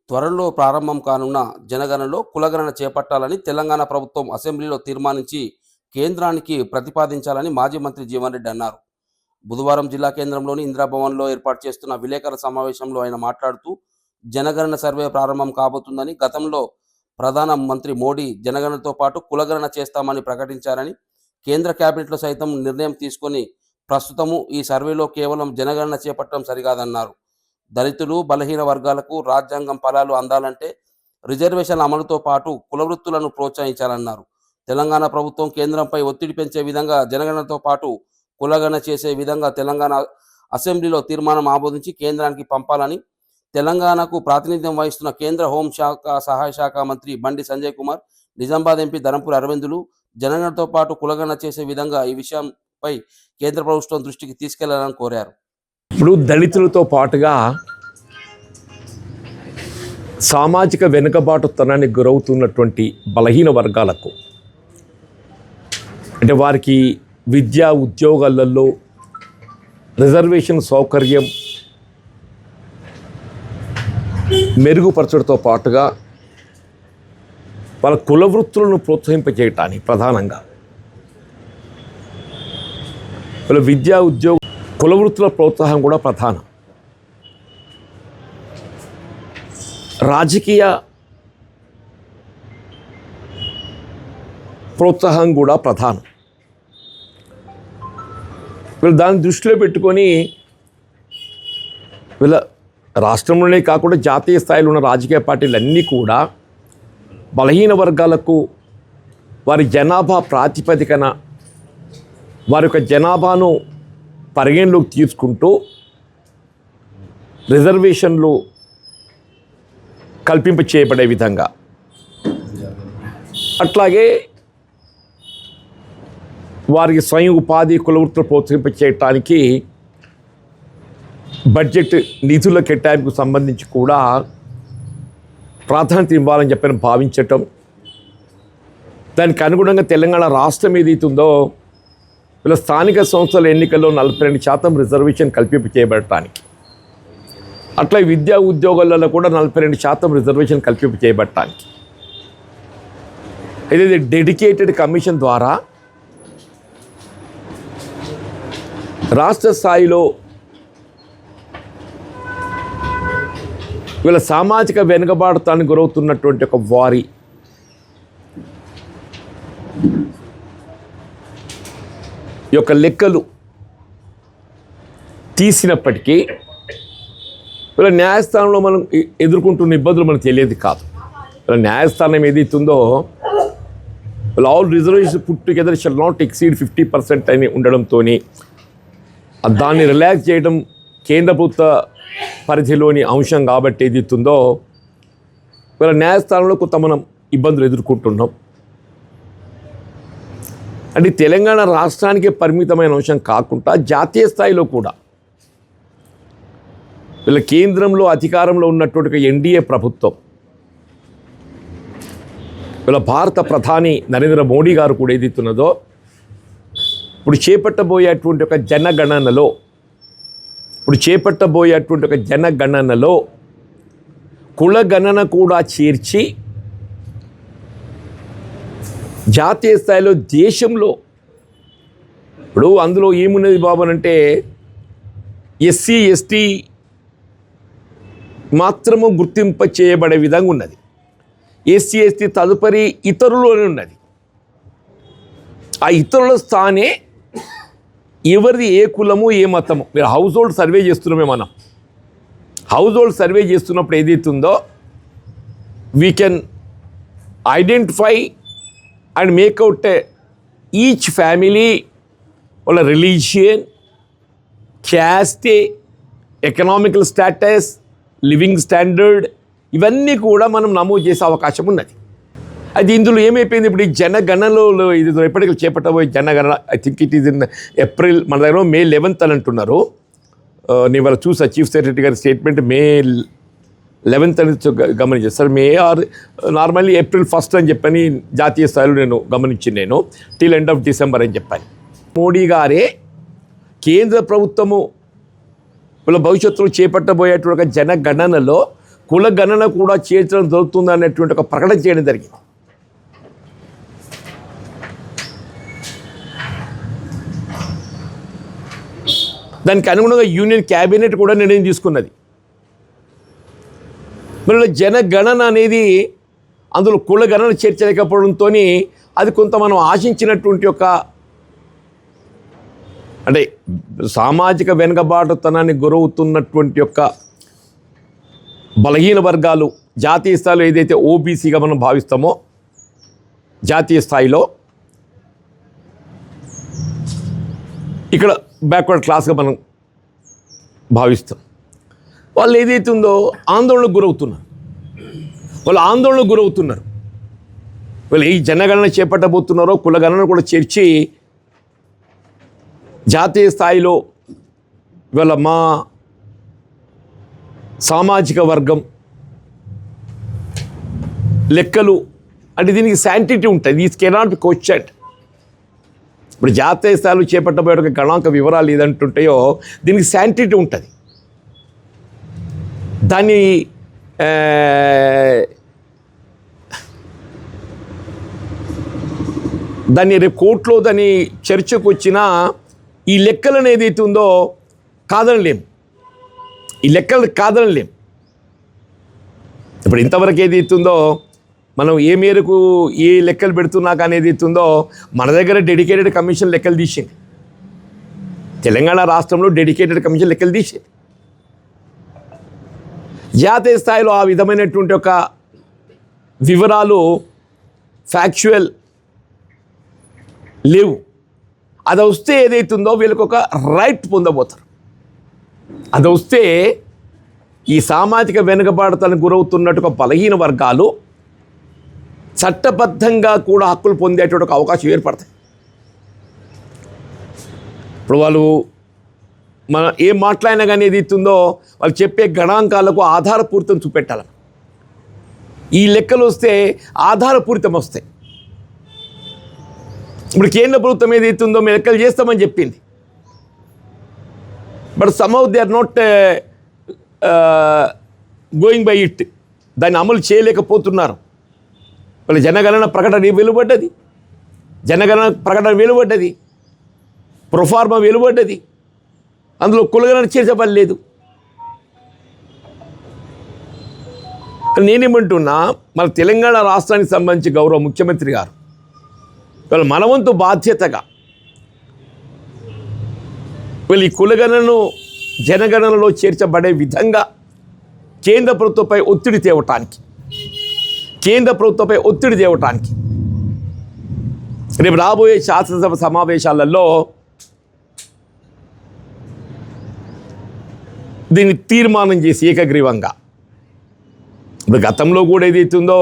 త్వరలో ప్రారంభం కానున్న జనగణనలో కులగణన చేపట్టాలని తెలంగాణ ప్రభుత్వం అసెంబ్లీలో తీర్మానించి కేంద్రానికి ప్రతిపాదించాలని మాజీ మంత్రి జీవన్ రెడ్డి అన్నారు. బుధవారం జిల్లా కేంద్రంలోని ఇందిరాభవన్లో ఏర్పాటు చేస్తున్న విలేకరుల సమావేశంలో ఆయన మాట్లాడుతూ జనగణన సర్వే ప్రారంభం కాబోతుందని, గతంలో ప్రధాన మంత్రి మోడీ జనగణనతో పాటు కులగణన చేస్తామని ప్రకటించారని, కేంద్ర కేబినెట్లో సైతం నిర్ణయం తీసుకొని ప్రస్తుతము ఈ సర్వేలో కేవలం జనగణన చేపట్టడం సరికాదన్నారు. దళితులు, బలహీన వర్గాలకు రాజ్యాంగం ఫలాలు అందాలంటే రిజర్వేషన్ల అమలుతో పాటు కులవృత్తులను ప్రోత్సహించాలన్నారు. తెలంగాణ ప్రభుత్వం కేంద్రంపై ఒత్తిడి పెంచే విధంగా జనగణనతో పాటు కులగణన చేసే విధంగా తెలంగాణ అసెంబ్లీలో తీర్మానం ఆమోదించి కేంద్రానికి పంపాలని తెలంగాణకు ప్రాతినిధ్యం వహిస్తున్న కేంద్ర హోంశాఖ సహాయ శాఖ మంత్రి బండి సంజయ్ కుమార్, నిజామాబాద్ ఎంపీ ధరంపూరి అరవిందులు జనగణనతో పాటు కులగణన చేసే విధంగా ఈ విషయంపై కేంద్ర ప్రభుత్వం దృష్టికి తీసుకెళ్లాలని కోరారు. ఇప్పుడు దళితులతో పాటుగా సామాజిక వెనుకబాటుతనానికి గురవుతున్నటువంటి బలహీన వర్గాలకు, అంటే వారికి విద్యా ఉద్యోగాలలో రిజర్వేషన్ సౌకర్యం మెరుగుపరచడంతో పాటుగా వాళ్ళ కుల వృత్తులను ప్రోత్సహింపజేయటానికి ప్రధానంగా వాళ్ళ విద్యా ఉద్యోగ కుల వృత్తుల ప్రోత్సాహం కూడా ప్రధానం. రాజకీయ ప్రోత్సాహం కూడా ప్రధానం. వీళ్ళు దాన్ని దృష్టిలో పెట్టుకొని వీళ్ళ రాష్ట్రంలోనే కాకుండా జాతీయ స్థాయిలో ఉన్న రాజకీయ పార్టీలన్నీ కూడా బలహీన వర్గాలకు వారి జనాభా ప్రాతిపదికన వారి యొక్క జనాభాను పరిగణలోకి తీసుకుంటూ రిజర్వేషన్లు కల్పింప చేయబడే విధంగా, అట్లాగే వారికి స్వయం ఉపాధి కులవృత్తులు ప్రోత్సహింప చేయటానికి బడ్జెట్ నిధుల కేటాయింపుకు సంబంధించి కూడా ప్రాధాన్యత ఇవ్వాలని చెప్పని భావించటం, దానికి అనుగుణంగా తెలంగాణ రాష్ట్రం ఏదైతుందో వీళ్ళ స్థానిక సంస్థల ఎన్నికల్లో 42% రిజర్వేషన్ కల్పింప చేయబడటానికి, అట్లా విద్యా ఉద్యోగాలలో కూడా 42% రిజర్వేషన్ కల్పింప చేయబడటానికి ఏదైతే డెడికేటెడ్ కమిషన్ ద్వారా రాష్ట్ర స్థాయిలో వీళ్ళ సామాజిక వెనుకబాటుతానికి గురవుతున్నటువంటి ఒక వారి యొక్క లెక్కలు తీసినప్పటికీ వీళ్ళ న్యాయస్థానంలో మనం ఎదుర్కొంటున్న ఇబ్బందులు మనకు తెలియదు కాదు. వీళ్ళ న్యాయస్థానం ఏదైతుందో వీళ్ళ all reservation put together shall not exceed 50% అని ఉండడంతో దాన్ని రిలాక్స్ చేయడం కేంద్ర ప్రభుత్వ పరిధిలోని అంశం కాబట్టి ఏదైతుందో వీళ్ళ న్యాయస్థానంలో కొంత మనం ఇబ్బందులు ఎదుర్కొంటున్నాం. అంటే తెలంగాణ రాష్ట్రానికే పరిమితమైన అంశం కాకుండా జాతీయ స్థాయిలో కూడా వీళ్ళ కేంద్రంలో అధికారంలో ఉన్నటువంటి ఎన్డీఏ ప్రభుత్వం, వీళ్ళ భారత ప్రధాని నరేంద్ర మోడీ గారు కూడా ఏదైతున్నదో ఇప్పుడు చేపట్టబోయేటువంటి ఒక జనగణనలో కులగణన కూడా చేర్చి జాతీయ స్థాయిలో దేశంలో ఇప్పుడు అందులో ఏమున్నది బాబు అంటే ఎస్సీ ఎస్టీ మాత్రము గుర్తింప చేయబడే విధంగా ఉన్నది. ఎస్సీ ఎస్టీ తదుపరి ఇతరులోనే ఉన్నది. ఆ ఇతరుల స్థానే ఎవరిది ఏ కులము ఏ మతము. మీరు హౌస్ హోల్డ్ సర్వే చేస్తున్నామే, మనం హౌస్ హోల్డ్ సర్వే చేస్తున్నప్పుడు ఏదైతుందో we can identify and make out each family వాళ్ళ religion, caste, economical status, living standard ఇవన్నీ కూడా మనం నమోదు చేసే అవకాశం ఉన్నది. అది ఇందులో ఏమైపోయింది, ఇప్పుడు ఈ జనగణనలో ఇది ఎప్పటికీ చేపట్టబోయే జనగణన I think it is in April, మన దగ్గర May 11th అని అంటున్నారు. నేను వాళ్ళు చూసా చీఫ్ సెక్రటరీ గారి స్టేట్మెంట్ May 11th అని గమనించాను sir. May or normally April 1st అని చెప్పని జాతీయ స్థాయిలో నేను గమనించింది, టిల్ ఎండ్ ఆఫ్ డిసెంబర్ అని చెప్పాను. మోడీ గారే కేంద్ర ప్రభుత్వము వీళ్ళ భవిష్యత్తులో చేపట్టబోయేటువంటి జనగణనలో కుల గణన కూడా చేర్చడం జరుగుతుంది అనేటువంటి ఒక ప్రకటన చేయడం జరిగింది. దానికి అనుగుణంగా యూనియన్ క్యాబినెట్ కూడా నిర్ణయం తీసుకున్నది. మరి జనగణన అనేది అందులో కుల గణన చేర్చలేకపోవడంతో అది కొంత మనం ఆశించినటువంటి ఒక అంటే సామాజిక వెనుకబాటుతనాన్ని గురవుతున్నటువంటి యొక్క బలహీన వర్గాలు జాతీయ స్థాయిలో ఏదైతే ఓబీసీగా మనం భావిస్తామో జాతీయ స్థాయిలో ఇక్కడ బ్యాక్వర్డ్ క్లాస్గా మనం భావిస్తాం. వాళ్ళు ఏదైతే ఉందో ఆందోళనకు గురవుతున్నారు. వాళ్ళు ఈ జనగణన చేపట్టబోతున్నారో కులగణన కూడా చేర్చి జాతీయ స్థాయిలో ఇవాళ మా సామాజిక వర్గం లెక్కలు అంటే దీనికి శాంటిటీ ఉంటుంది. These cannot be questioned. ఇప్పుడు జాతీయ స్థాయిలో చేపట్టబోయే ఒక గణాంక వివరాలు ఏదంటుంటాయో దీనికి శాంటిటీ ఉంటుంది. దాన్ని రేపు కోర్టులో దాన్ని చర్చకు వచ్చినా ఈ లెక్కలను ఏదైతే ఉందో కాదనలేం. ఇప్పుడు ఇంతవరకు ఏదైతే ఉందో మనం ఏ మేరకు ఏ లెక్కలు పెడుతున్నా కానీ ఏదైతే ఉందో మన దగ్గర డెడికేటెడ్ కమిషన్ లెక్కలు తీసింది. తెలంగాణ రాష్ట్రంలో డెడికేటెడ్ కమిషన్ లెక్కలు తీసింది. జాతీయ స్థాయిలో ఆ విధమైనటువంటి ఒక వివరాలు ఫ్యాక్చువల్ లేవు. అది వస్తే ఏదైతుందో వీళ్ళకి ఒక రైట్ పొందబోతారు. అది వస్తే ఈ సామాజిక వెనుకబాటుతనానికి గురవుతున్నట్టుగా బలహీన వర్గాలు చట్టబద్ధంగా కూడా హక్కులు పొందేటువంటి ఒక అవకాశం ఏర్పడతాయి. ఇప్పుడు వాళ్ళు మనం ఏం మాట్లాడినా కానీ ఏదైతుందో వాళ్ళు చెప్పే గణాంకాలకు ఆధారపూరితం చూపెట్టాలి. ఈ లెక్కలు వస్తే ఆధారపూరితం వస్తాయి. ఇప్పుడు కేంద్ర ప్రభుత్వం ఏదైతుందో మేము లెక్కలు చేస్తామని చెప్పింది. But somehow they are not going by it. దాన్ని అమలు చేయలేకపోతున్నారు. వాళ్ళ జనగణన ప్రకటన వెలువడ్డది, ప్రొఫార్మా వెలువడ్డది. అందులో కులగణన చేర్చబడలేదు. నేనేమంటున్నా, మన తెలంగాణ రాష్ట్రానికి సంబంధించి గౌరవ ముఖ్యమంత్రి గారు వీళ్ళు మనవంతు బాధ్యతగా వీళ్ళు ఈ కులగణను జనగణనలో చేర్చబడే విధంగా కేంద్ర ప్రభుత్వంపై ఒత్తిడి తేవటానికి రేపు రాబోయే శాసనసభ సమావేశాలలో దీన్ని తీర్మానం చేసి ఏకగ్రీవంగా, ఇప్పుడు గతంలో కూడా ఏదైతుందో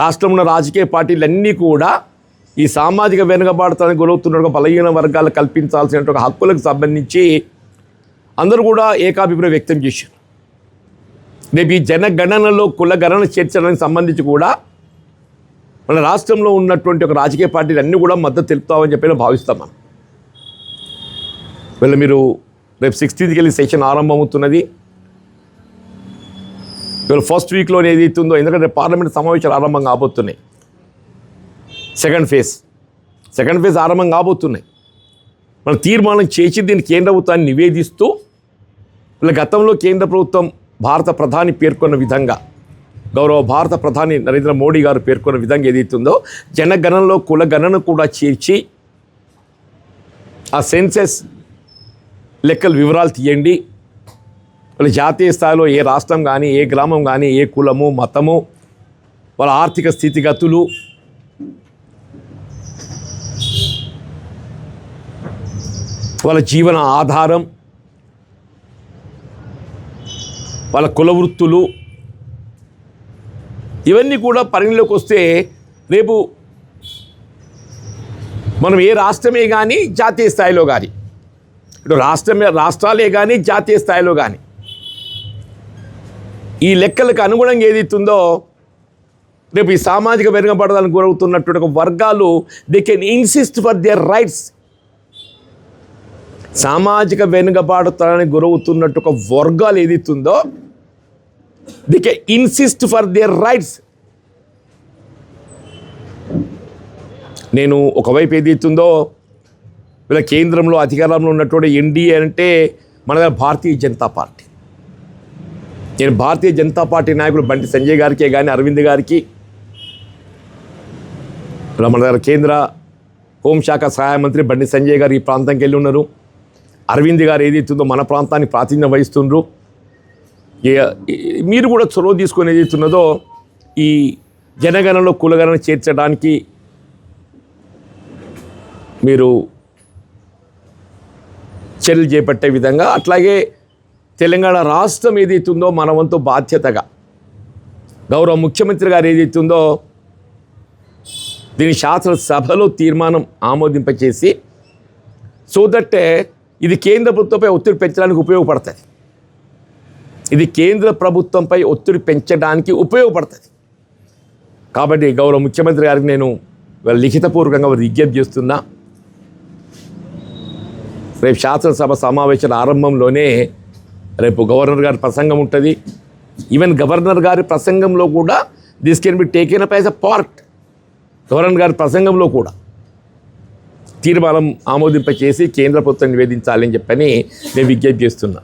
రాష్ట్రంలో రాజకీయ పార్టీలన్నీ కూడా ఈ సామాజిక వెనుకబాటుతనానికి గురవుతున్న బలహీన వర్గాలు కల్పించాల్సిన హక్కులకు సంబంధించి అందరూ కూడా ఏకాభిప్రాయం వ్యక్తం చేశారు. రేపు ఈ జనగణనలో కులగణన చేర్చడానికి సంబంధించి కూడా మన రాష్ట్రంలో ఉన్నటువంటి ఒక రాజకీయ పార్టీలు అన్నీ కూడా మద్దతు తెలుపుతామని చెప్పి భావిస్తాం. మనం వీళ్ళు మీరు రేపు 16th వెళ్ళి సెషన్ ఆరంభమవుతున్నది. ఇవాళ ఫస్ట్ వీక్లో ఏదైతుందో, ఎందుకంటే పార్లమెంట్ సమావేశాలు ఆరంభం కాబోతున్నాయి. సెకండ్ ఫేజ్ ఆరంభం కాబోతున్నాయి. మనం తీర్మానం చేసి దీన్ని కేంద్ర ప్రభుత్వాన్ని నివేదిస్తూ ఇలా గతంలో కేంద్ర ప్రభుత్వం భారత ప్రధాని పేర్కొన్న విధంగా, గౌరవ భారత ప్రధాని నరేంద్ర మోడీ గారు పేర్కొన్న విధంగా ఏదైతుందో జనగణనలో కులగణన కూడా చేర్చి ఆ సెన్సెస్ లెక్కల వివరాలు తీయండి. వాళ్ళ జాతీయ స్థాయిలో ఏ రాష్ట్రం కానీ, ఏ గ్రామం కానీ, ఏ కులము, మతము, వాళ్ళ ఆర్థిక స్థితిగతులు, వాళ్ళ జీవన ఆధారం, వాళ్ళ కుల వృత్తులు, ఇవన్నీ కూడా పరిగణలోకి వస్తే రేపు మనం ఏ రాష్ట్రమే కానీ జాతీయ స్థాయిలో కానీ, ఇటు రాష్ట్రాలే కానీ జాతీయ స్థాయిలో కానీ ఈ లెక్కలకు అనుగుణంగా ఏదైతుందో రేపు ఈ సామాజిక వెనుకబడడానికి గురవుతున్నటువంటి ఒక వర్గాలు they can insist for their rights. సామాజిక వెనుకబాటుతనానికి గురవుతున్నట్టు ఒక వర్గాలు ఏదైతుందో they can insist for their rights. నేను ఒకవైపు ఏదైతుందో వీళ్ళ కేంద్రంలో అధికారంలో ఉన్నటువంటి ఎన్డీఏ అంటే మన దగ్గర భారతీయ జనతా పార్టీ. నేను భారతీయ జనతా పార్టీ నాయకులు బండి సంజయ్ గారికే కానీ అరవింద్ గారికి, మన దగ్గర కేంద్ర హోంశాఖ సహాయ మంత్రి బండి సంజయ్ గారు ఈ ప్రాంతంకి వెళ్ళి ఉన్నారు. అరవింద్ గారు ఏదైతుందో మన ప్రాంతానికి ప్రాతినిధ్యం వహిస్తుండ్రు. మీరు కూడా చొరవ తీసుకొని ఏదైతున్నదో ఈ జనగణనలో కులగణన చేర్చడానికి మీరు చర్యలు చేపట్టే విధంగా, అట్లాగే తెలంగాణ రాష్ట్రం ఏదైతుందో మన వంతు బాధ్యతగా గౌరవ ముఖ్యమంత్రి గారు ఏదైతుందో దీని శాసనసభలో తీర్మానం ఆమోదింపచేసి సో దట్ ఇది కేంద్ర ప్రభుత్వంపై ఒత్తిడి పెంచడానికి ఉపయోగపడుతుంది. ఇది కేంద్ర ప్రభుత్వంపై ఒత్తిడి పెంచడానికి ఉపయోగపడుతుంది. కాబట్టి గౌరవ ముఖ్యమంత్రి గారికి నేను లిఖితపూర్వకంగా విజ్ఞప్తి చేస్తున్నా. రేపు శాసనసభ సమావేశాల ఆరంభంలోనే రేపు గవర్నర్ గారి ప్రసంగం ఉంటుంది. ఈవెన్ గవర్నర్ గారి ప్రసంగంలో కూడా this can be taken up as a part. Governor గారి ప్రసంగంలో కూడా తీర్మానం ఆమోదింపచేసి కేంద్ర ప్రభుత్వం నివేదించాలని చెప్పని నేను విజ్ఞప్తి చేస్తున్నా.